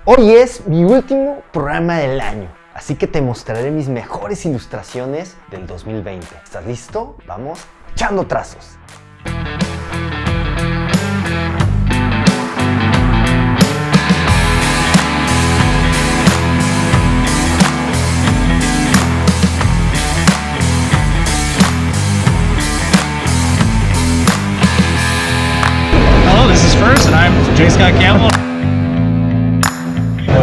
Hoy es mi último programa del año, así que te mostraré mis mejores ilustraciones del 2020. ¿Estás listo? Vamos echando trazos. Hello, this is First, and I'm J. Scott Campbell.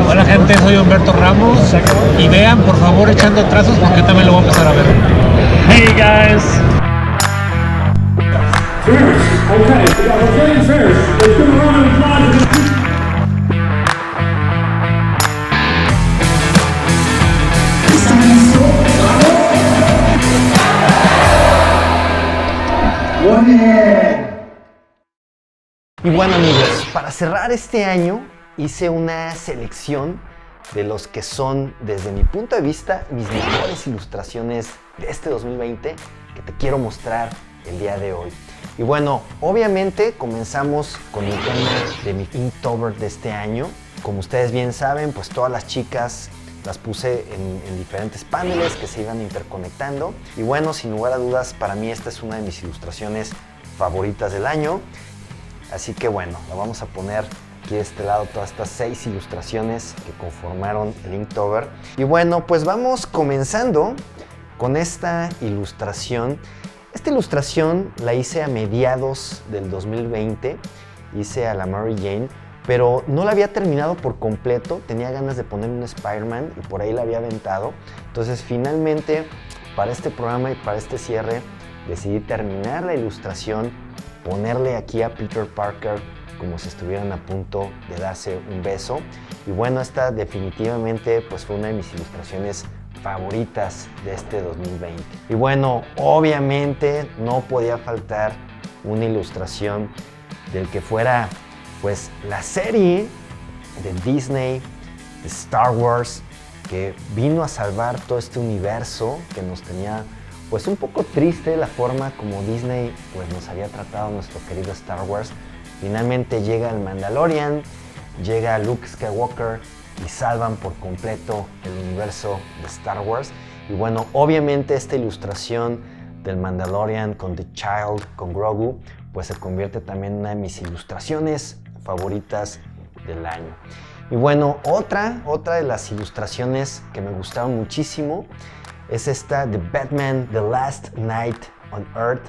Hola gente, soy Humberto Ramos y vean por favor Echando Trazos porque también lo voy a empezar a ver. Hey guys! First, okay, first. Let's give a round of applause. Y bueno amigos, para cerrar este año hice una selección de los que son, desde mi punto de vista, mis mejores ilustraciones de este 2020 que te quiero mostrar el día de hoy. Y bueno, obviamente comenzamos con el tema de mi Inktober de este año. Como ustedes bien saben, pues todas las chicas las puse en diferentes paneles que se iban interconectando. Y bueno, sin lugar a dudas, para mí esta es una de mis ilustraciones favoritas del año. Así que bueno, la vamos a poner aquí de este lado, todas estas 6 ilustraciones que conformaron el Inktober. Y bueno, pues vamos comenzando con esta ilustración. Esta ilustración la hice a mediados del 2020, hice a la Mary Jane, pero no la había terminado por completo, tenía ganas de poner un Spider-Man y por ahí la había aventado. Entonces finalmente, para este programa y para este cierre, decidí terminar la ilustración, ponerle aquí a Peter Parker como si estuvieran a punto de darse un beso. Y bueno, esta definitivamente pues fue una de mis ilustraciones favoritas de este 2020. Y bueno, obviamente no podía faltar una ilustración del que fuera pues la serie de Disney, de Star Wars, que vino a salvar todo este universo que nos tenía pues un poco triste la forma como Disney pues nos había tratado nuestro querido Star Wars. Finalmente llega el Mandalorian, llega Luke Skywalker y salvan por completo el universo de Star Wars. Y bueno, obviamente esta ilustración del Mandalorian con The Child, con Grogu, pues se convierte también en una de mis ilustraciones favoritas del año. Y bueno, otra de las ilustraciones que me gustaron muchísimo es esta de Batman The Last Night on Earth,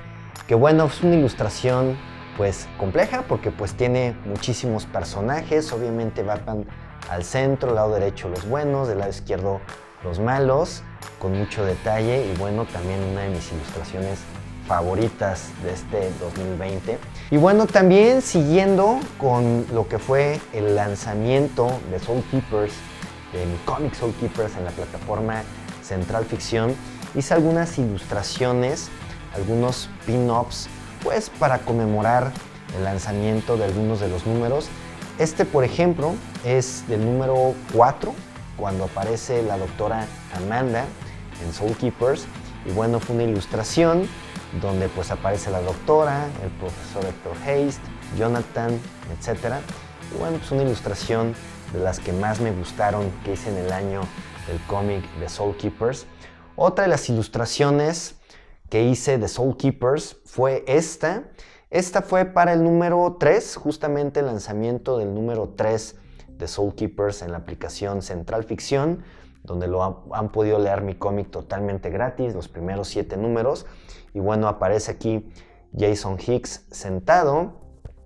que bueno, es una ilustración pues compleja porque pues tiene muchísimos personajes. Obviamente Batman al centro, al lado derecho los buenos, del lado izquierdo los malos, con mucho detalle. Y bueno, también una de mis ilustraciones favoritas de este 2020. Y bueno, también siguiendo con lo que fue el lanzamiento de Soul Keepers, de mi cómic Soul Keepers en la plataforma Central Ficción, hice algunas ilustraciones, algunos pin-ups, pues para conmemorar el lanzamiento de algunos de los números. Este, por ejemplo, es del número 4, cuando aparece la doctora Amanda en Soul Keepers. Y bueno, fue una ilustración donde pues aparece la doctora, el profesor Hector Hayes, Jonathan, etc. Y bueno, pues una ilustración de las que más me gustaron que hice en el año del cómic de Soul Keepers. Otra de las ilustraciones que hice de Soul Keepers fue esta. Esta fue para el número 3, justamente el lanzamiento del número 3 de Soul Keepers en la aplicación Central Ficción, donde han podido leer mi cómic totalmente gratis, los primeros 7 números. Y bueno, aparece aquí Jason Hicks sentado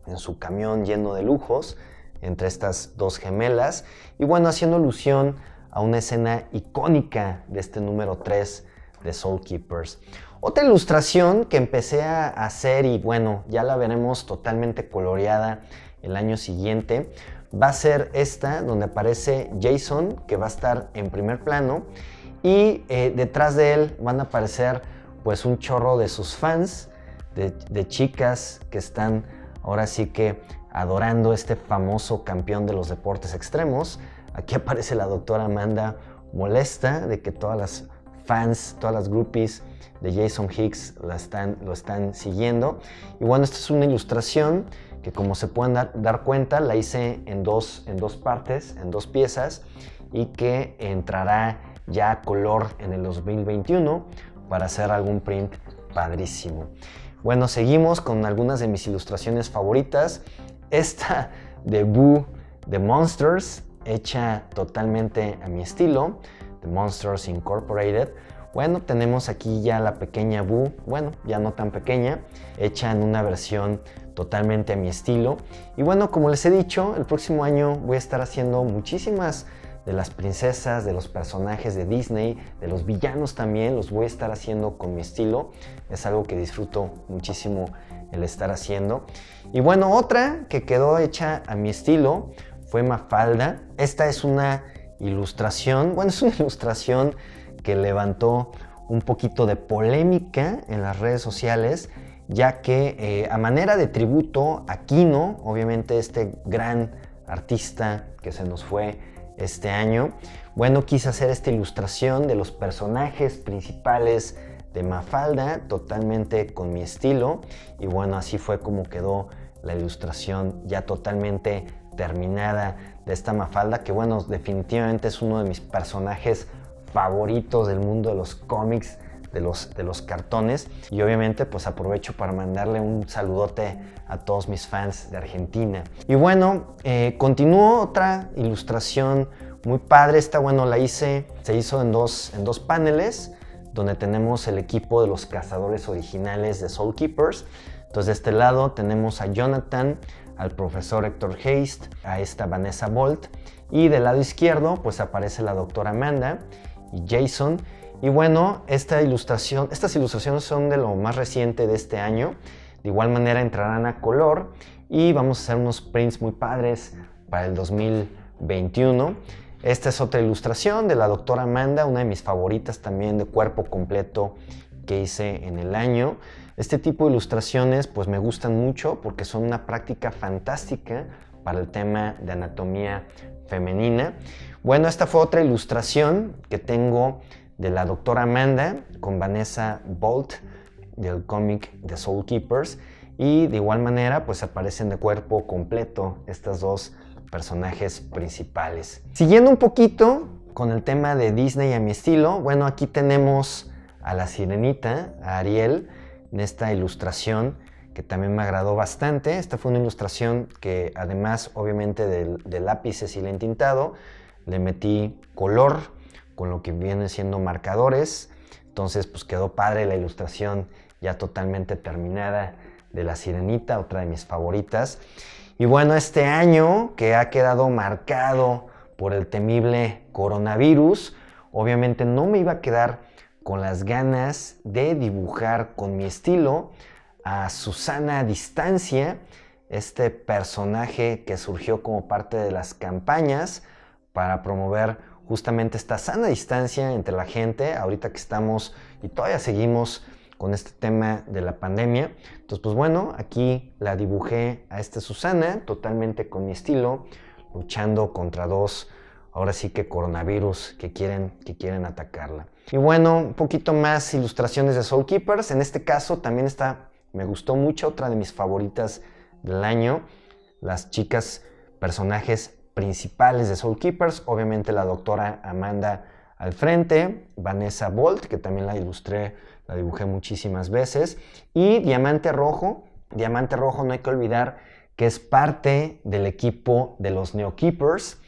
en su camión lleno de lujos entre estas dos gemelas. Y bueno, haciendo alusión a una escena icónica de este número 3 de Soul Keepers. Otra ilustración que empecé a hacer, y bueno, ya la veremos totalmente coloreada el año siguiente, va a ser esta, donde aparece Jason, que va a estar en primer plano, y detrás de él van a aparecer pues un chorro de sus fans, de chicas que están ahora sí que adorando este famoso campeón de los deportes extremos. Aquí aparece la doctora Amanda molesta de que todas las fans, todas las groupies de Jason Hicks lo están siguiendo. Y bueno, esta es una ilustración que que como se pueden dar cuenta la hice en dos partes, en 2 piezas, y que entrará ya a color en el 2021 para hacer algún print padrísimo. Bueno, seguimos con algunas de mis ilustraciones favoritas. Esta de Boo The Monsters, hecha totalmente a mi estilo, The Monsters Incorporated. Bueno, tenemos aquí ya la pequeña Boo, bueno, ya no tan pequeña, hecha en una versión totalmente a mi estilo. Y bueno, como les he dicho, el próximo año voy a estar haciendo muchísimas de las princesas, de los personajes de Disney, de los villanos también, los voy a estar haciendo con mi estilo. Es algo que disfruto muchísimo el estar haciendo. Y bueno, otra que quedó hecha a mi estilo fue Mafalda. Esta es una ilustración, bueno, es una ilustración que levantó un poquito de polémica en las redes sociales, ya que a manera de tributo a Kino, obviamente este gran artista que se nos fue este año, bueno, quise hacer esta ilustración de los personajes principales de Mafalda, totalmente con mi estilo, y bueno, así fue como quedó la ilustración ya totalmente terminada de esta Mafalda, que bueno, definitivamente es uno de mis personajes favoritos del mundo de los cómics, de los cartones. Y obviamente pues aprovecho para mandarle un saludote a todos mis fans de Argentina. Y bueno, continúo otra ilustración muy padre. Esta, bueno, se hizo en dos paneles, donde tenemos el equipo de los cazadores originales de Soul Keepers. Entonces de este lado tenemos a Jonathan, al profesor Hector Haste, a esta Vanessa Bolt, y del lado izquierdo pues aparece la doctora Amanda y Jason. Y bueno, estas ilustraciones son de lo más reciente de este año. De igual manera entrarán a color y vamos a hacer unos prints muy padres para el 2021. Esta es otra ilustración de la doctora Amanda, una de mis favoritas también de cuerpo completo que hice en el año. Este tipo de ilustraciones pues me gustan mucho porque son una práctica fantástica para el tema de anatomía femenina. Bueno, esta fue otra ilustración que tengo de la doctora Amanda con Vanessa Bolt del cómic de Soul Keepers, y de igual manera pues aparecen de cuerpo completo estas dos personajes principales. Siguiendo un poquito con el tema de Disney a mi estilo, bueno, aquí tenemos a la sirenita, a Ariel, en esta ilustración que también me agradó bastante. Esta fue una ilustración que además obviamente de lápices y entintado le metí color con lo que vienen siendo marcadores. Entonces pues quedó padre la ilustración ya totalmente terminada de la sirenita, otra de mis favoritas. Y bueno, este año que ha quedado marcado por el temible coronavirus, obviamente no me iba a quedar con las ganas de dibujar con mi estilo a Susana Distancia, este personaje que surgió como parte de las campañas para promover justamente esta sana distancia entre la gente, ahorita que estamos y todavía seguimos con este tema de la pandemia. Entonces, pues bueno, aquí la dibujé a esta Susana, totalmente con mi estilo, luchando contra dos, ahora sí que coronavirus que quieren atacarla. Y bueno, un poquito más ilustraciones de Soul Keepers. En este caso también me gustó mucho, otra de mis favoritas del año, las chicas personajes principales de Soul Keepers, obviamente la doctora Amanda al frente, Vanessa Bolt, que también la dibujé muchísimas veces, y Diamante Rojo no hay que olvidar que es parte del equipo de los Neo Keepers,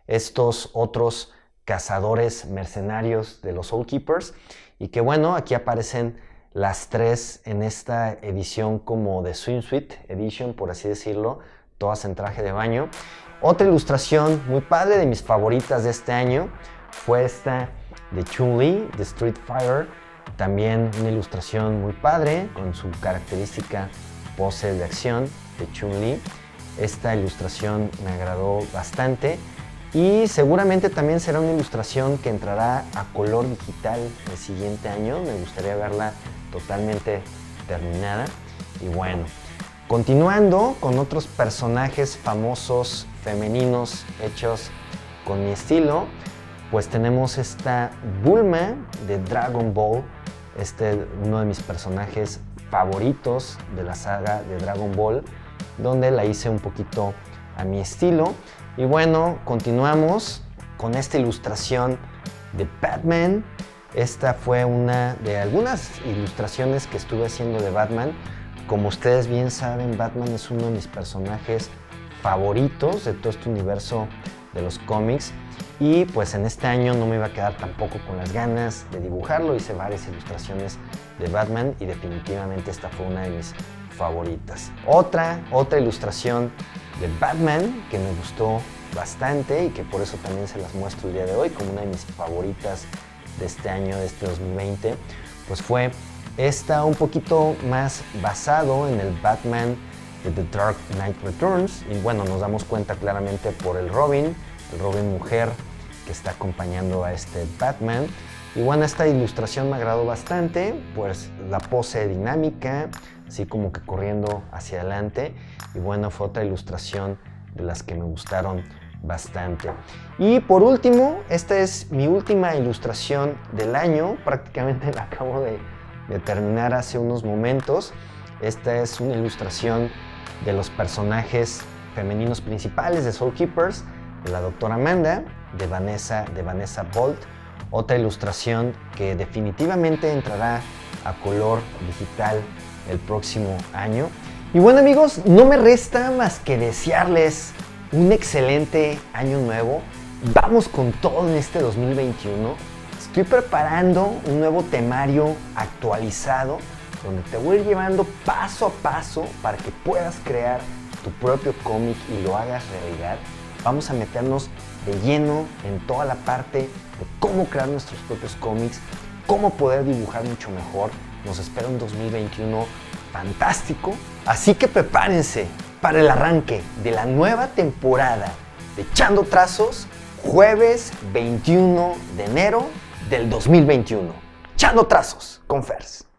estos otros cazadores mercenarios de los Soul Keepers, y que bueno, aquí aparecen las tres en esta edición como de Swimsuit Edition, por así decirlo, todas en traje de baño. Otra ilustración muy padre, de mis favoritas de este año, fue esta de Chun-Li, de Street Fighter. También una ilustración muy padre, con su característica pose de acción de Chun-Li. Esta ilustración me agradó bastante y seguramente también será una ilustración que entrará a color digital el siguiente año. Me gustaría verla totalmente terminada. Y bueno, continuando con otros personajes famosos femeninos hechos con mi estilo, pues tenemos esta Bulma de Dragon Ball, uno de mis personajes favoritos de la saga de Dragon Ball, donde la hice un poquito a mi estilo. Y bueno, continuamos con esta ilustración de Batman. Esta fue una de algunas ilustraciones que estuve haciendo de Batman. Como ustedes bien saben, Batman es uno de mis personajes favoritos de todo este universo de los cómics. Y pues en este año no me iba a quedar tampoco con las ganas de dibujarlo. Hice varias ilustraciones de Batman y definitivamente esta fue una de mis favoritas. Otra ilustración de Batman que me gustó bastante y que por eso también se las muestro el día de hoy como una de mis favoritas de este año, de este 2020, pues fue esta, un poquito más basado en el Batman de The Dark Knight Returns. Y bueno, nos damos cuenta claramente por el Robin mujer que está acompañando a este Batman. Y bueno, esta ilustración me agradó bastante, pues la pose dinámica, así como que corriendo hacia adelante. Y bueno, fue otra ilustración de las que me gustaron bastante. Y por último, esta es mi última ilustración del año, prácticamente la acabo de terminar hace unos momentos. Esta es una ilustración de los personajes femeninos principales de Soul Keepers, de la Doctora Amanda, de Vanessa Bolt. Otra ilustración que definitivamente entrará a color digital el próximo año. Y bueno amigos, no me resta más que desearles un excelente año nuevo. Vamos con todo en este 2021. Estoy preparando un nuevo temario actualizado donde te voy a ir llevando paso a paso para que puedas crear tu propio cómic y lo hagas realidad. Vamos a meternos de lleno en toda la parte de cómo crear nuestros propios cómics, cómo poder dibujar mucho mejor. Nos espera un 2021 fantástico, así que prepárense para el arranque de la nueva temporada de Echando Trazos, jueves 21 de enero del 2021. Echando Trazos con Fers.